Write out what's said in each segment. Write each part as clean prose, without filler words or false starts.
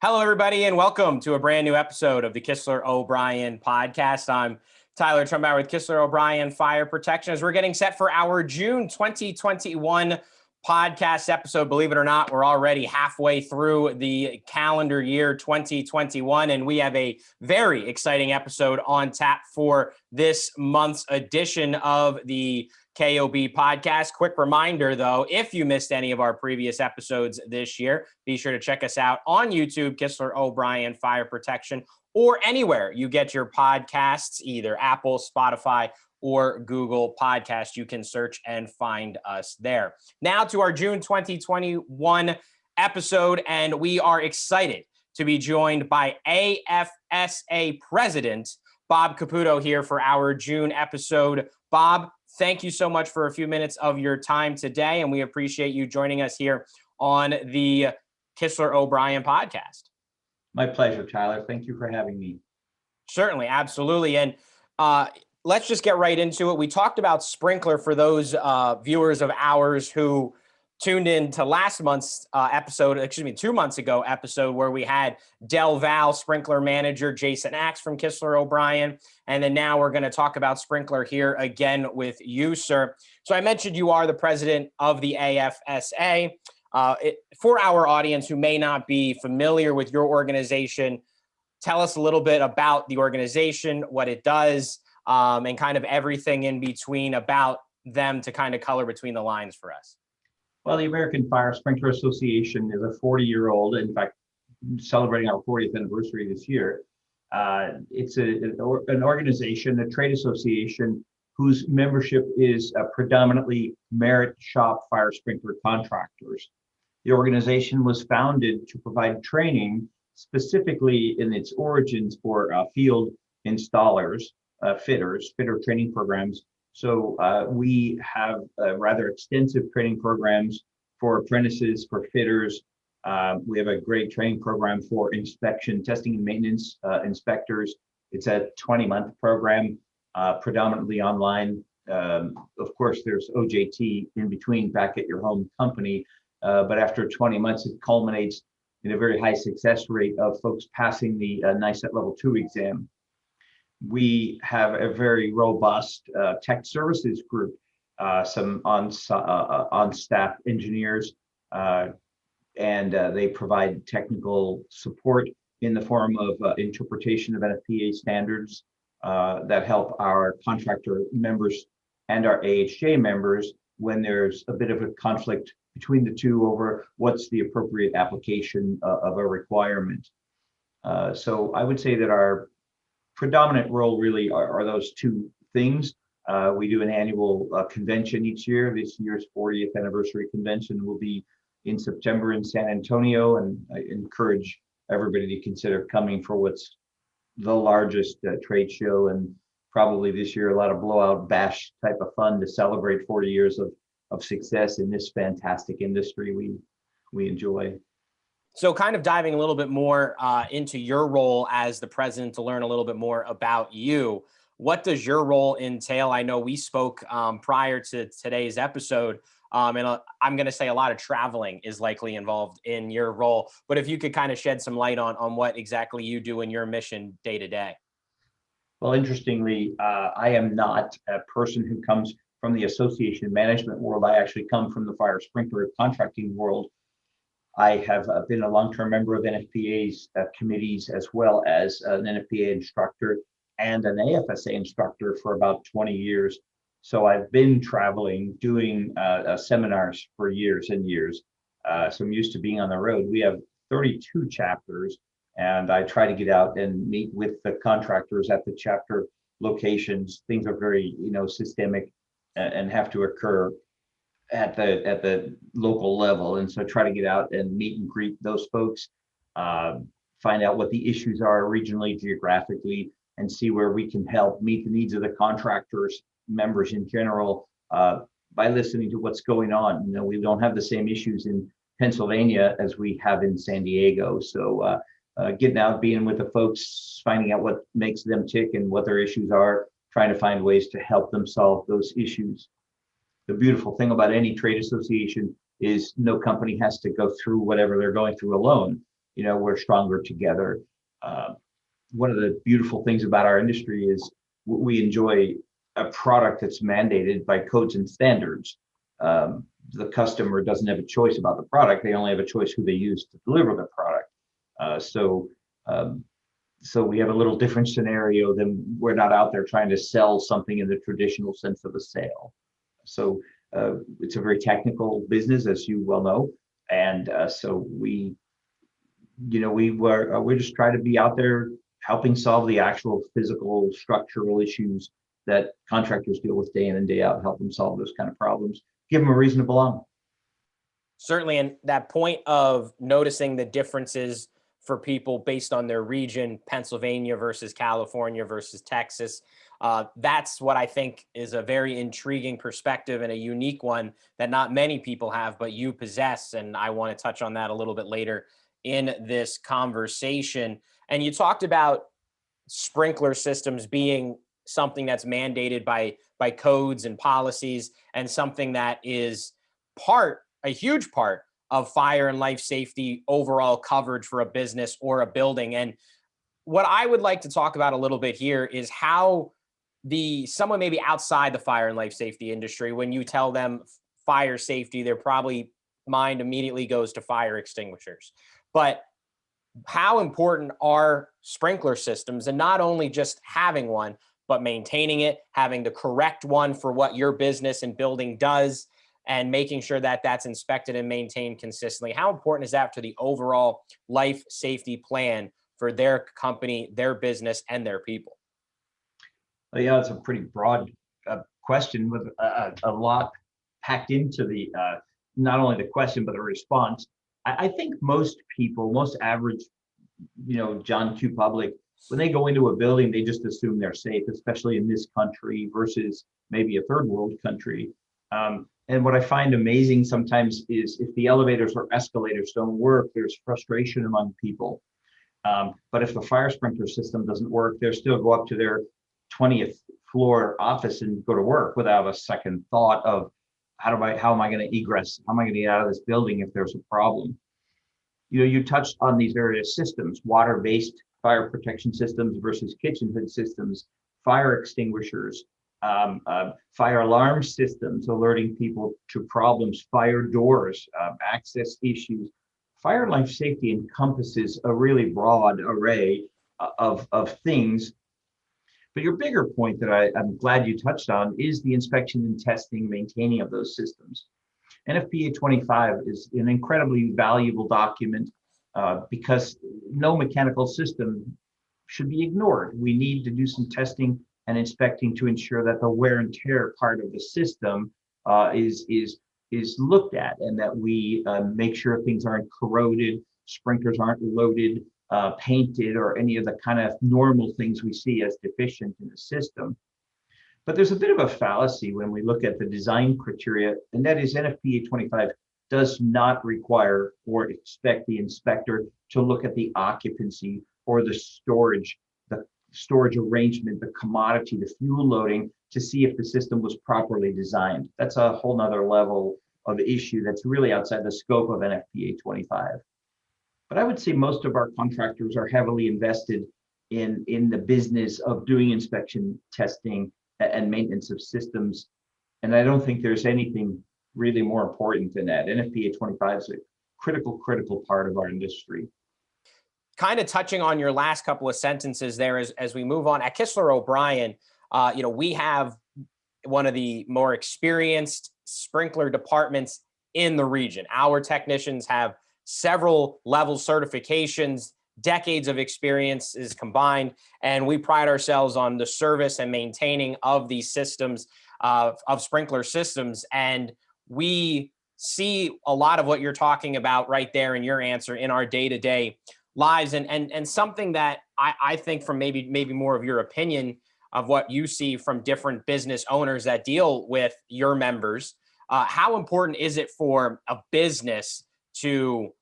Hello, everybody, and welcome to a brand new episode of the Kistler O'Brien Podcast. I'm Tyler Trumbauer with Kistler O'Brien Fire Protection as we're getting set for our June 2021 podcast episode. Believe it or not, we're already halfway through the calendar year 2021, and we have a very exciting episode on tap for this month's edition of the KOB Podcast. Quick reminder, though, if you missed any of our previous episodes this year, be sure to check us out on YouTube, Kistler O'Brien Fire Protection, or anywhere you get your podcasts, either Apple, Spotify, or Google Podcast. You can search and find us there. Now to our June 2021 episode, and we are excited to be joined by AFSA President Bob Caputo here for our June episode. Bob, thank you so much for a few minutes of your time today, and we appreciate you joining us here on the Kistler O'Brien Podcast. My pleasure, Tyler. Thank you for having me. Certainly, absolutely. And let's just get right into it. We talked about sprinkler for those viewers of ours who tuned in to last month's episode, 2 months ago episode, where we had Del Val sprinkler manager Jason Axe from Kistler O'Brien. And then now we're going to talk about sprinkler here again with you, sir. So I mentioned you are the president of the AFSA. For our audience who may not be familiar with your organization, tell us a little bit about the organization, what it does, and kind of everything in between about them to kind of color between the lines for us. Well, the American Fire Sprinkler Association is a 40-year-old, in fact, celebrating our 40th anniversary this year. It's an organization, a trade association, whose membership is predominantly merit shop fire sprinkler contractors. The organization was founded to provide training specifically in its origins for field installers, fitter training programs. So we have rather extensive training programs for apprentices, for fitters. We have a great training program for inspection, testing, and maintenance inspectors. It's a 20-month program, predominantly online. Of course, there's OJT in between back at your home company. But after 20 months, it culminates in a very high success rate of folks passing the NICET Level 2 exam. We have a very robust tech services group, some on-staff engineers, and they provide technical support in the form of interpretation of NFPA standards that help our contractor members and our AHJ members when there's a bit of a conflict between the two over what's the appropriate application of a requirement. So I would say that our predominant role really are those two things. We do an annual convention each year. This year's 40th anniversary convention will be in September in San Antonio, and I encourage everybody to consider coming for what's the largest trade show, and probably this year a lot of blowout bash type of fun to celebrate 40 years of success in this fantastic industry we enjoy. So kind of diving a little bit more into your role as the president to learn a little bit more about you. What does your role entail? I know we spoke prior to today's episode, and I'm going to say a lot of traveling is likely involved in your role. But if you could kind of shed some light on what exactly you do in your mission day to day. Well, interestingly, I am not a person who comes from the association management world. I actually come from the fire sprinkler contracting world. I have been a long-term member of NFPA's committees, as well as an NFPA instructor and an AFSA instructor for about 20 years. So I've been traveling, doing seminars for years and years. So I'm used to being on the road. We have 32 chapters, and I try to get out and meet with the contractors at the chapter locations. Things are very, systemic and have to occur at the local level, and so try to get out and meet and greet those folks, find out what the issues are regionally, geographically, and see where we can help meet the needs of the contractors, members in general, by listening to what's going on. We don't have the same issues in Pennsylvania as we have in San Diego, so getting out, being with the folks, finding out what makes them tick and what their issues are, trying to find ways to help them solve those issues. The beautiful thing about any trade association is no company has to go through whatever they're going through alone. we're stronger together. One of the beautiful things about our industry is we enjoy a product that's mandated by codes and standards. The customer doesn't have a choice about the product; they only have a choice who they use to deliver the product. So we have a little different scenario than we're not out there trying to sell something in the traditional sense of a sale. So it's a very technical business, as you well know, and so we're just trying to be out there helping solve the actual physical structural issues that contractors deal with day in and day out, help them solve those kind of problems, give them a reason to belong. Certainly, and that point of noticing the differences for people based on their region, Pennsylvania versus California versus Texas. That's what I think is a very intriguing perspective and a unique one that not many people have, but you possess. And I want to touch on that a little bit later in this conversation. And you talked about sprinkler systems being something that's mandated by codes and policies, and something that is a huge part of fire and life safety overall coverage for a business or a building. And what I would like to talk about a little bit here is how someone maybe outside the fire and life safety industry, when you tell them fire safety, their probably mind immediately goes to fire extinguishers. But how important are sprinkler systems, and not only just having one, but maintaining it, having the correct one for what your business and building does, and making sure that that's inspected and maintained consistently? How important is that to the overall life safety plan for their company, their business, and their people? Well, yeah, it's a pretty broad question with a lot packed into the not only the question but the response. I think most people, most average, John Q. public, when they go into a building, they just assume they're safe, especially in this country versus maybe a third world country. And what I find amazing sometimes is if the elevators or escalators don't work, there's frustration among people. But if the fire sprinkler system doesn't work, they'll still go up to their 20th floor office and go to work without a second thought of how am I going to egress? How am I going to get out of this building if there's a problem? You touched on these various systems: water-based fire protection systems versus kitchen hood systems, fire extinguishers, fire alarm systems alerting people to problems, fire doors, access issues. Fire and life safety encompasses a really broad array of things. But your bigger point that I'm glad you touched on is the inspection and testing, maintaining of those systems. NFPA 25 is an incredibly valuable document because no mechanical system should be ignored. We need to do some testing and inspecting to ensure that the wear and tear part of the system is looked at, and that we make sure things aren't corroded, sprinklers aren't loaded, painted, or any of the kind of normal things we see as deficient in the system. But there's a bit of a fallacy when we look at the design criteria, and that is NFPA 25 does not require or expect the inspector to look at the occupancy or the storage arrangement, the commodity, the fuel loading, to see if the system was properly designed. That's a whole nother level of issue that's really outside the scope of NFPA 25. But I would say most of our contractors are heavily invested in the business of doing inspection, testing, and maintenance of systems. And I don't think there's anything really more important than that. NFPA 25 is a critical part of our industry. Kind of touching on your last couple of sentences there as we move on, at Kistler O'Brien, we have one of the more experienced sprinkler departments in the region. Our technicians have several level certifications, decades of experiences combined, and we pride ourselves on the service and maintaining of these systems, of sprinkler systems. And we see a lot of what you're talking about right there in your answer in our day-to-day lives. And something that I think, from maybe more of your opinion of what you see from different business owners that deal with your members, how important is it for a business to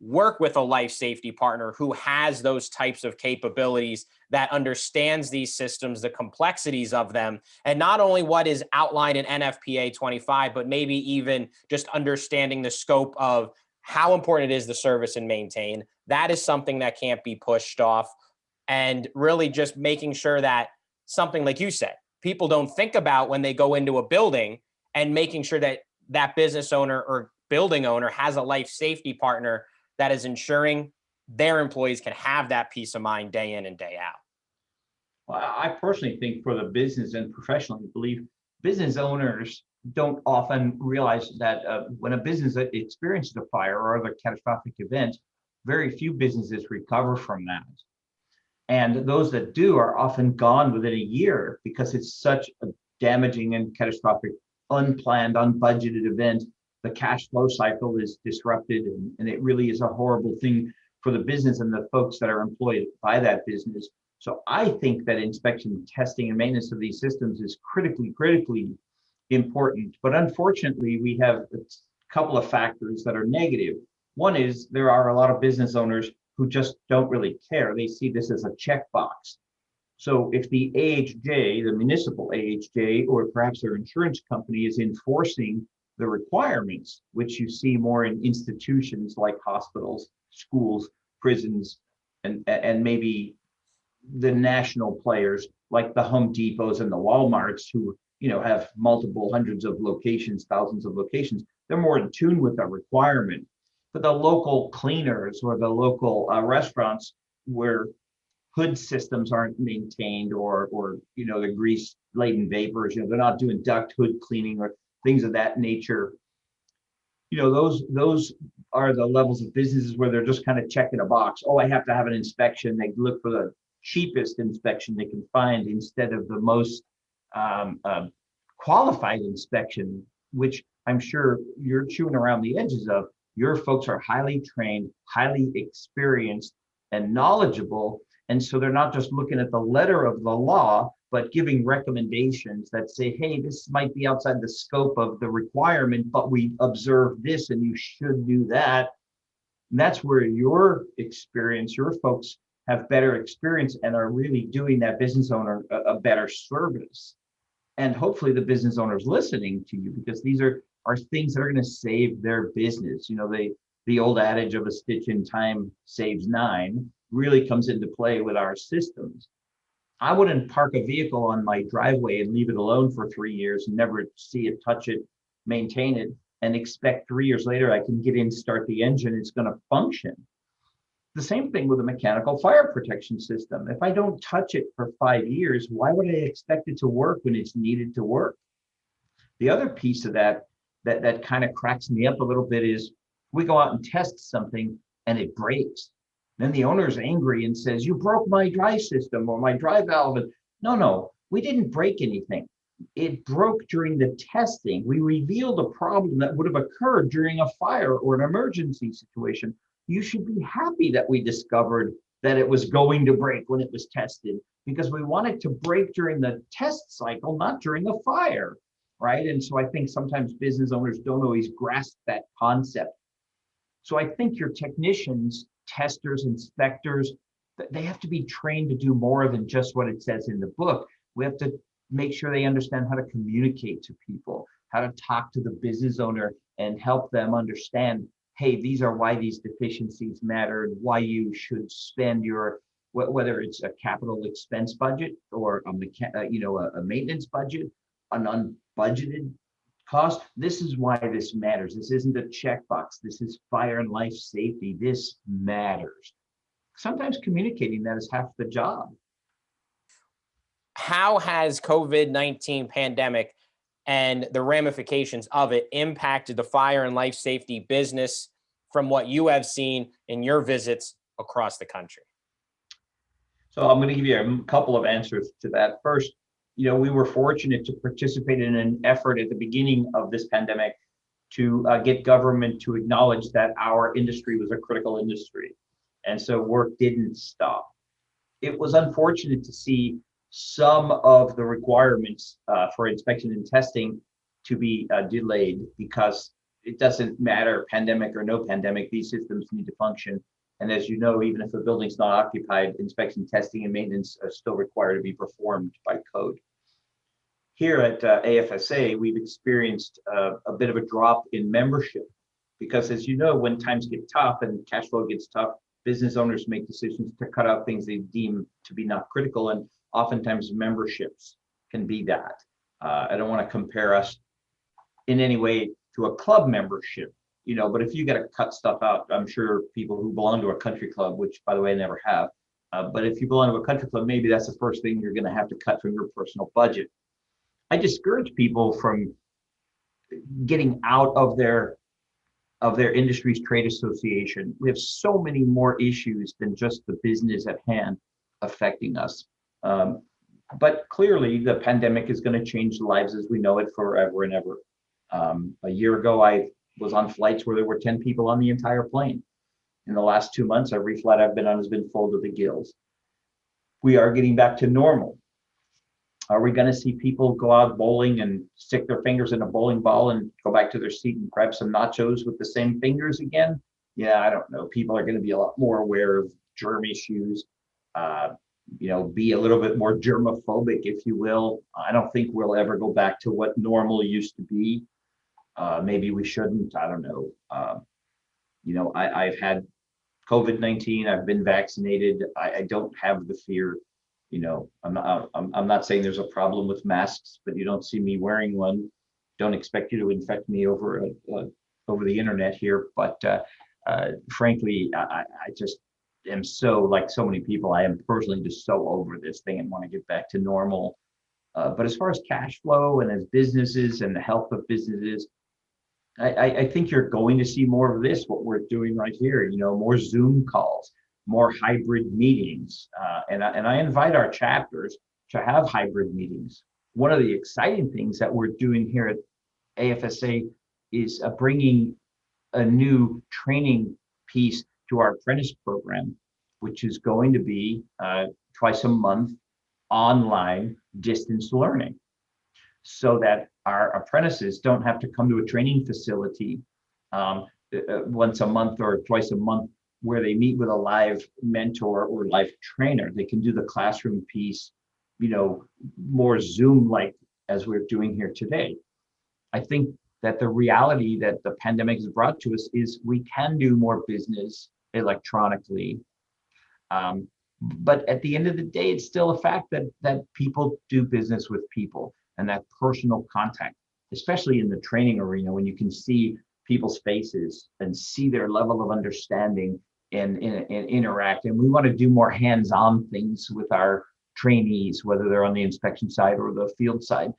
work with a life safety partner who has those types of capabilities, that understands these systems, the complexities of them, and not only what is outlined in NFPA 25, but maybe even just understanding the scope of how important it is to service and maintain, That is something that can't be pushed off. And really just making sure that something like you said, people don't think about when they go into a building, and making sure that that business owner or building owner has a life safety partner that is ensuring their employees can have that peace of mind day in and day out. Well, I personally think for the business and professionally believe business owners don't often realize that when a business experiences a fire or other catastrophic event, very few businesses recover from that. And those that do are often gone within a year because it's such a damaging and catastrophic, unplanned, unbudgeted event. The cash flow cycle is disrupted, and it really is a horrible thing for the business and the folks that are employed by that business. So I think that inspection, testing, and maintenance of these systems is critically important. But unfortunately, we have a couple of factors that are negative. One is there are a lot of business owners who just don't really care. They see this as a checkbox. So if the AHJ, the municipal AHJ, or perhaps their insurance company is enforcing the requirements, which you see more in institutions like hospitals, schools, prisons, and maybe the national players like the Home Depots and the Walmarts, who have multiple hundreds of locations, thousands of locations, they're more in tune with the requirement. But the local cleaners or the local restaurants where hood systems aren't maintained, or the grease laden vapors, they're not doing duct hood cleaning or things of that nature. Those are the levels of businesses where they're just kind of checking a box. Oh, I have to have an inspection. They look for the cheapest inspection they can find instead of the most qualified inspection, which I'm sure you're chewing around the edges of. Your folks are highly trained, highly experienced, and knowledgeable. And so they're not just looking at the letter of the law, but giving recommendations that say, hey, this might be outside the scope of the requirement, but we observe this and you should do that. And that's where your folks have better experience and are really doing that business owner a better service. And hopefully the business owner's listening to you, because these are things that are going to save their business. The old adage of a stitch in time saves nine really comes into play with our systems. I wouldn't park a vehicle on my driveway and leave it alone for 3 years and never see it, touch it, maintain it, and expect 3 years later I can get in, start the engine, it's going to function. The same thing with a mechanical fire protection system. If I don't touch it for 5 years, why would I expect it to work when it's needed to work? The other piece of that kind of cracks me up a little bit is we go out and test something and it breaks. Then the owner's angry and says, you broke my dry system or my dry valve. No, we didn't break anything. It broke during the testing. We revealed a problem that would have occurred during a fire or an emergency situation. You should be happy that we discovered that it was going to break when it was tested, because we want it to break during the test cycle, not during the fire, right? And so I think sometimes business owners don't always grasp that concept. So I think your technicians, testers, inspectors, they have to be trained to do more than just what it says in the book. We have to make sure they understand how to communicate to people, how to talk to the business owner and help them understand, hey, these are why these deficiencies matter and why you should spend your, whether it's a capital expense budget or a maintenance budget, an unbudgeted cost. This is why this matters. This isn't a checkbox. This is fire and life safety. This matters. Sometimes communicating that is half the job. How has COVID-19 pandemic and the ramifications of it impacted the fire and life safety business from what you have seen in your visits across the country? So I'm going to give you a couple of answers to that. First, we were fortunate to participate in an effort at the beginning of this pandemic to get government to acknowledge that our industry was a critical industry. And so work didn't stop. It was unfortunate to see some of the requirements for inspection and testing to be delayed, because it doesn't matter, pandemic or no pandemic, these systems need to function. And as you know, even if a building's not occupied, inspection, testing, and maintenance are still required to be performed by code. Here at AFSA, we've experienced a bit of a drop in membership because, as you know, when times get tough and cash flow gets tough, business owners make decisions to cut out things they deem to be not critical, and oftentimes memberships can be that. I don't want to compare us in any way to a club membership, but if you got to cut stuff out, I'm sure people who belong to a country club, which by the way I never have, but if you belong to a country club, maybe that's the first thing you're going to have to cut from your personal budget. I discourage people from getting out of their industry's trade association. We have so many more issues than just the business at hand affecting us. But clearly, the pandemic is going to change lives as we know it forever and ever. A year ago, I was on flights where there were 10 people on the entire plane. In the last 2 months, every flight I've been on has been full to the gills. We are getting back to normal. Are we going to see people go out bowling and stick their fingers in a bowling ball and go back to their seat and grab some nachos with the same fingers again? Yeah, I don't know. People are going to be a lot more aware of germ issues, be a little bit more germophobic, if you will. I don't think we'll ever go back to what normal used to be. Maybe we shouldn't. I don't know. I've had COVID-19. I've been vaccinated. I don't have the fear. I'm not saying there's a problem with masks, but you don't see me wearing one. Don't expect you to infect me over the internet here. But frankly, I just am so, like so many people, I am personally just so over this thing and want to get back to normal. But as far as cash flow and as businesses and the health of businesses, I think you're going to see more of this, what we're doing right here, more Zoom calls, more hybrid meetings. And I invite our chapters to have hybrid meetings. One of the exciting things that we're doing here at AFSA is bringing a new training piece to our apprentice program, which is going to be twice a month online distance learning, so that our apprentices don't have to come to a training facility once a month or twice a month where they meet with a live mentor or live trainer. They can do the classroom piece, more Zoom-like as we're doing here today. I think that the reality that the pandemic has brought to us is we can do more business electronically. But at the end of the day, it's still a fact that people do business with people, and that personal contact, especially in the training arena, when you can see people's faces and see their level of understanding and interact. And we want to do more hands-on things with our trainees, whether they're on the inspection side or the field side,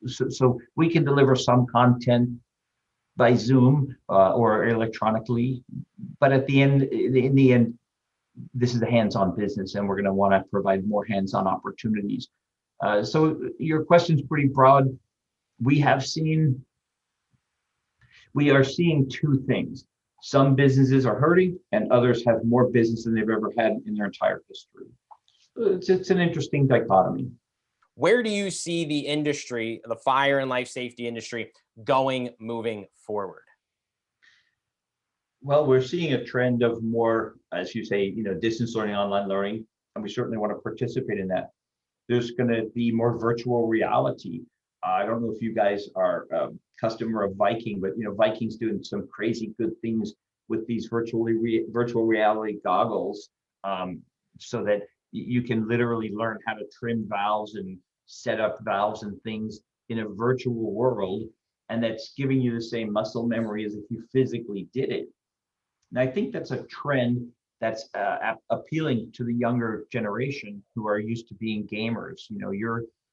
so we can deliver some content by Zoom or electronically, but in the end, this is a hands-on business, and we're going to want to provide more hands-on opportunities. So your question's pretty broad. We are seeing two things. Some businesses are hurting, and others have more business than they've ever had in their entire history. It's an interesting dichotomy. Where do you see the industry, the fire and life safety industry, going moving forward? Well, we're seeing a trend of more, as you say, distance learning, online learning, and we certainly want to participate in that. There's going to be more virtual reality. I don't know if you guys are a customer of Viking, but Viking's doing some crazy good things with these virtual reality goggles, so that you can literally learn how to trim valves and set up valves and things in a virtual world, and that's giving you the same muscle memory as if you physically did it. And I think that's a trend that's appealing to the younger generation who are used to being gamers.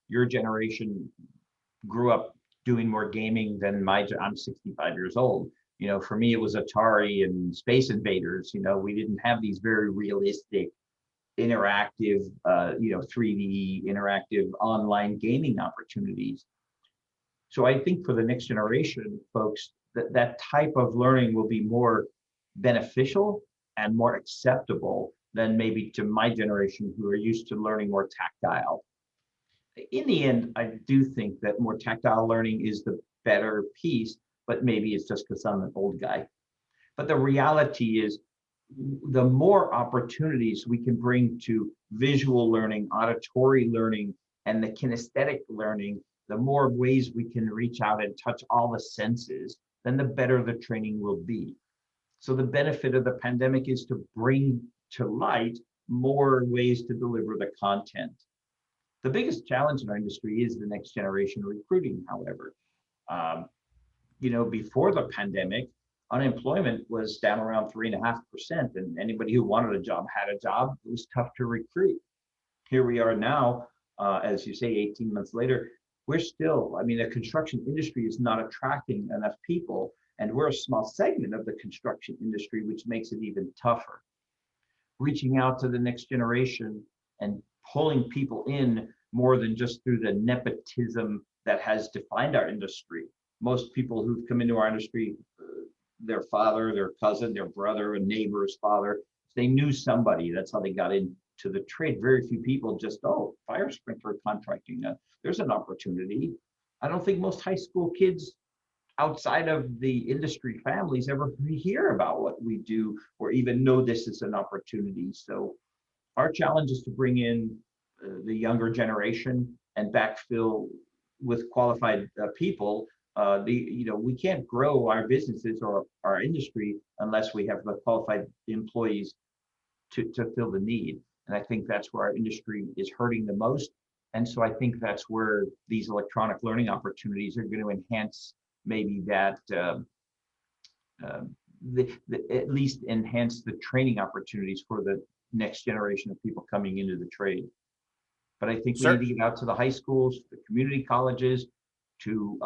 Your generation grew up doing more gaming than I'm 65 years old. For me, it was Atari and Space Invaders. We didn't have these very realistic, interactive, 3D interactive online gaming opportunities. So I think for the next generation, folks, that type of learning will be more beneficial and more acceptable than maybe to my generation, who are used to learning more tactile. In the end, I do think that more tactile learning is the better piece, but maybe it's just because I'm an old guy. But the reality is, the more opportunities we can bring to visual learning, auditory learning, and the kinesthetic learning, the more ways we can reach out and touch all the senses, then the better the training will be. So the benefit of the pandemic is to bring to light more ways to deliver the content. The biggest challenge in our industry is the next generation recruiting, however. Before the pandemic, unemployment was down around 3.5%, and anybody who wanted a job had a job. It was tough to recruit. Here we are now, as you say, 18 months later, the construction industry is not attracting enough people, and we're a small segment of the construction industry, which makes it even tougher. Reaching out to the next generation and pulling people in more than just through the nepotism that has defined our industry. Most people who've come into our industry, their father, their cousin, their brother, a neighbor's father, they knew somebody. That's how they got into the trade. Very few people just, fire sprinkler contracting. There's an opportunity. I don't think most high school kids outside of the industry families ever hear about what we do or even know this is an opportunity. So our challenge is to bring in the younger generation and backfill with qualified people. We can't grow our businesses or our industry unless we have the qualified employees to fill the need. And I think that's where our industry is hurting the most. And so I think that's where these electronic learning opportunities are going to enhance maybe that, at least enhance the training opportunities for the next generation of people coming into the trade. But I think we need to get out to the high schools, the community colleges, to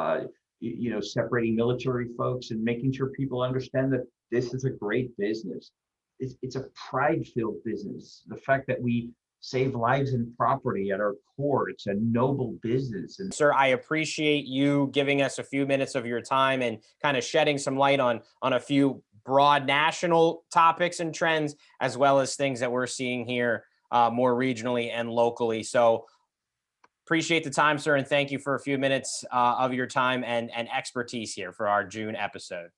separating military folks and making sure people understand that this is a great business. It's a pride-filled business. The fact that we save lives and property at our core, it's a noble business. And sir, I appreciate you giving us a few minutes of your time and kind of shedding some light on a few broad national topics and trends, as well as things that we're seeing here more regionally and locally. So appreciate the time, sir, and thank you for a few minutes of your time and expertise here for our June episode.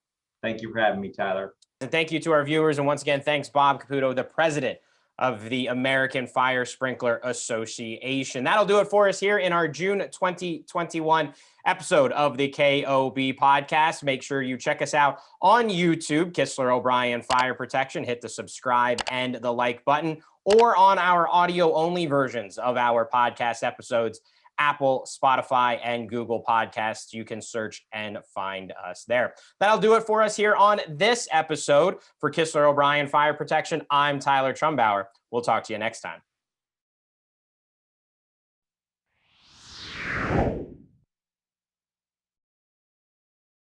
Thank you for having me, Tyler. And thank you to our viewers. And once again, thanks, Bob Caputo, the president of the American Fire Sprinkler Association. That'll do it for us here in our June 2021 episode of the KOB Podcast. Make sure you check us out on YouTube, Kistler O'Brien Fire Protection. Hit the subscribe and the like button, or on our audio-only versions of our podcast episodes, Apple, Spotify, and Google Podcasts. You can search and find us there. That'll do it for us here on this episode. For Kistler O'Brien Fire Protection, I'm Tyler Trumbauer. We'll talk to you next time.